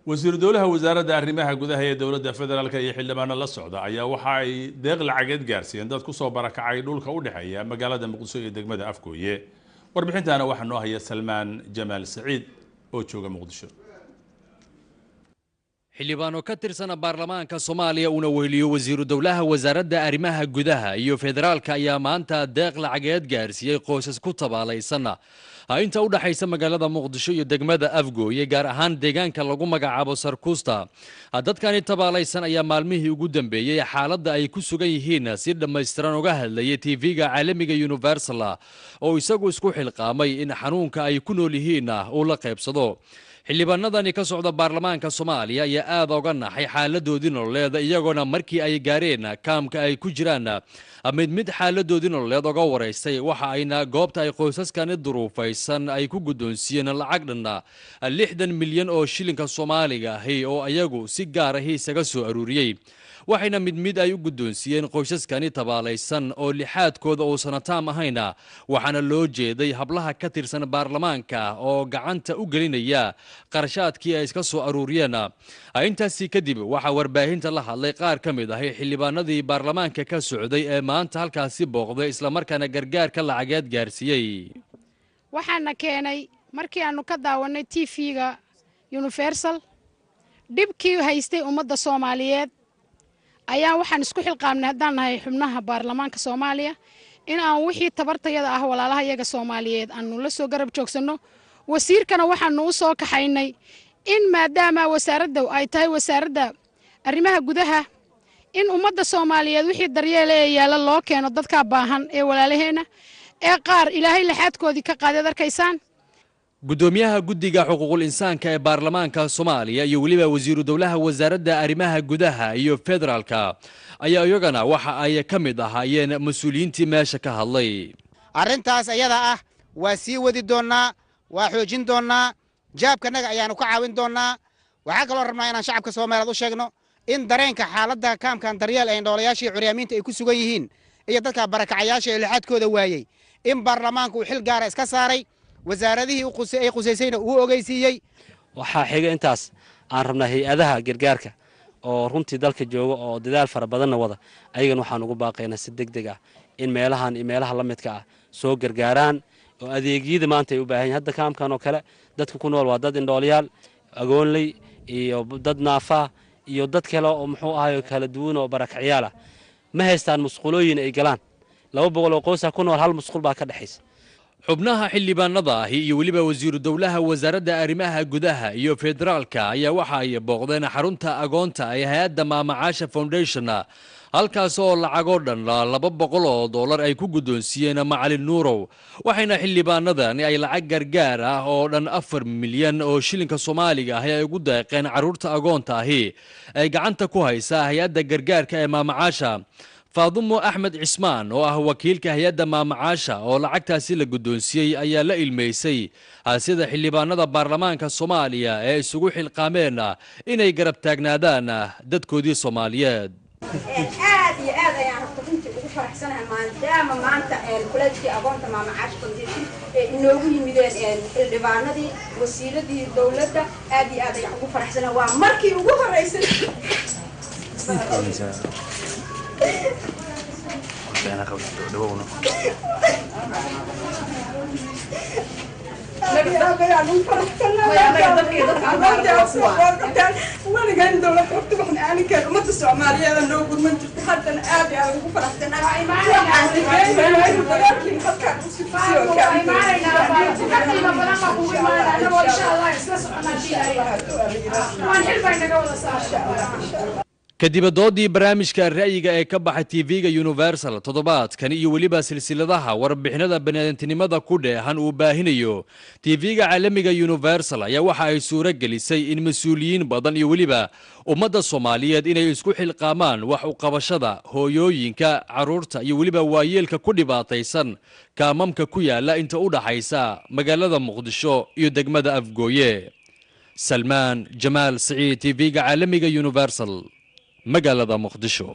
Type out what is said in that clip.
wasiir dowlaha wasaaradda arrimaha gudaha ee dowladda federaalka iyo xildhibaano la socda ayaa waxa ay deeq lacageed gaarsiiyeen dad ku soo barakacay dhulka u dhaxeeya magaalada Muqdisho iyo degmada Afgooye. warbixintaana waxaa noo haya Salmaan Jamaal Saciid oo jooga Muqdisho. xildhibaano ka tirsan baarlamaanka Soomaaliya una weheliyo wasiiru dowlaha wasaaradda arrimaha gudaha iyo federaalka ayaa maanta deeq lacageed gaarsiiyay qoysas ku tabaalaysan inta u dhaxaysa magaalada Muqdisho iyo degmada Afgooye gaar ahaan deegaanka lagu magacaabo Sarkuusta. dadkani tabaalaysan ayaa maalmihii ugu dambeeyay xaaladda ay ku sugan yihiin si dhammaystiran uga hadlayay TV-ga caalamiga Universal oo isagu isku xilqaamay in xanuunka ay ku nool yihiin uu la qaybsado. xildhibaanadani ka socda baarlamaanka Soomaaliya ayaa aad uga naxay xaaladoodii nololeed iyagoona markii ay gaareen kaamka ay ku jiraan mid xaaladoodii nololeed uga wareysay waxa ayna goobta ay qoysaskani duruufaysan ay ku guddoonsiiyeen lacag dhan 60 milyan oo shilinka Soomaaliga ah oo ayagu si gaar ah isaga soo aruuriyay. waxayna mid ay u guddoonsiiyeen qoysaskani tabaalaysan oo lixaadkooda oo sanataam ahayna waxaana loo jeeday hablaha ka tirsan baarlamaanka oo gacanta u gelinaya qarashaadkii ay iska soo aruuriyeen. intaasi kadib waxa warbaahinta la hadlay qaar ka mid ah xildhibaanadii baarlamaanka ka socday ee maanta halkaasi booqday isla markaana gargaarka lacageed gaarsiiyay. waxaana keenay markii aanu ka daawanay TV-ga Universal dhibkii haystay ummadda Soomaaliyeed ayaa waxaan isku xilqaamnay haddaan nahay xubnaha baarlamaanka Soomaaliya in aan wixii tabartayada ah walaalaha iyaga Soomaaliyeed aanu la soo garab joogsano. wasiirkana waxaanu u soo kaxaynay in maadaama wasaaradda ay tahay wasaaradda arrimaha gudaha in ummadda Soomaaliyeed wixii daryeel ee yaala loo keeno dadka baahan ee walaalaheena ee qaar ilaahay laxaadkoodii ka qaaday arkaysaan. gudoomiyaha guddiga xuquuqul insaanka ee baarlamaanka Soomaaliya iyo waliba wasiiru dowlaha wasaaradda arrimaha gudaha iyo federaalka ayaa iyagana waxa ay ka mid ahaayeen mas'uuliyiintii meesha ka hadlay. arrintaas ayada ah waa sii wadi doonaa waa xoojin doonaa jaabkanaga ayaanu ka caawin doonaa. waxa kale oo rabnaa inaan shacabka Soomaaliyeed u sheegno in dareenka xaaladda kaamkan daryeel ee dowlayaashii curyaamiinta ay ku sugan yihiin iyo dadka barakacayaasha ee lixaadkooda waayay in baarlamaanku uu xil gaar iska saaray wasaaradihii ay qusaysayna uu ogeysiiyay. waxaa xiga intaas aan rabnaa hay'adaha gargaarka oo runtii dalka jooga oo dadaal fara badan wada ayagana waxaan ugu baaqaynaa si degdeg ah in meelahan iyo meelaha la midka ah soo gargaaraan oo adeegyada maanta ay u baahan yihiin. hadda kaamkan oo kale dadka ku nool waa dad indhooliyaal agoonley iyo dad naafa iyo dad kale oo muxuu ahayo kala duwan oo barakacyaal ah ma haystaan musqulooyin ay galaan 200 oo qoys ku nool hal musqul baa ka dhaxaysa. xubnaha xildhibaanada ah iyo waliba wasiiru dowlaha wasaaradda arrimaha gudaha iyo federaalka ayaa waxa ay booqdeen xarunta agoonta ee hay'adda Maamacaasha Foundation halkaas oo lacago dhan $200 ay ku guddoonsiiyeen Macalin Nuurow. waxayna xildhibaanadani ay lacag gargaar ah oo dhan 4 milyan oo shilinka Soomaaliga ah ay ugu deeqeen carruurta agoonta ahi ay gacanta ku haysa hay'adda gargaarka ee Maamacaasha. Faadumo Axmed Cismaan oo ah wakiilka hay'adda Maamacaasha oo lacagtaasi la guddoonsiiyay ayaa la ilmeysay sida xildhibaanada baarlamaanka Soomaaliya ee isugu xilqaameen inay garab taagnaadaan dadkoodii Soomaaliyeed. aad iyo aad ayaan runtii ugu faraxsanahay maadaama maanta kuleedkii agoonta Maamacaasha Foundation inoogu yimideen xildhibaanadii wasiiradii dowladda aad iyo aad ayaan ugu faraxsanahay. waa markii ugu horeysay أنا قبل دوبنا وانا قاعد دولة وقت بحن أنا كان وما تسمع مالي أنا لو قد من جبت حتى أنا أبي أنا أقول فرحت أنا kadib doodii barnaamijka ra'yiga ee ka baxay TV-ga Universal toddobaadkan iyo waliba silsiladaha warbixinada bani'aadantinimada ku dheehan uu baahinayo TV-ga caalamiga Universal ayaa waxa ay suura gelisay in mas'uuliyiin badan iyo waliba ummadda Soomaaliyeed inay isku xilqaamaan wax u qabashada hooyooyinka carruurta iyo waliba waayeelka ku dhibaataysan kaamamka ku yaala inta u dhaxaysa magaalada Muqdisho iyo degmada Afgooye. Salmaan Jamaal Saciid TV-ga caalamiga Universal magaalada Muqdisho.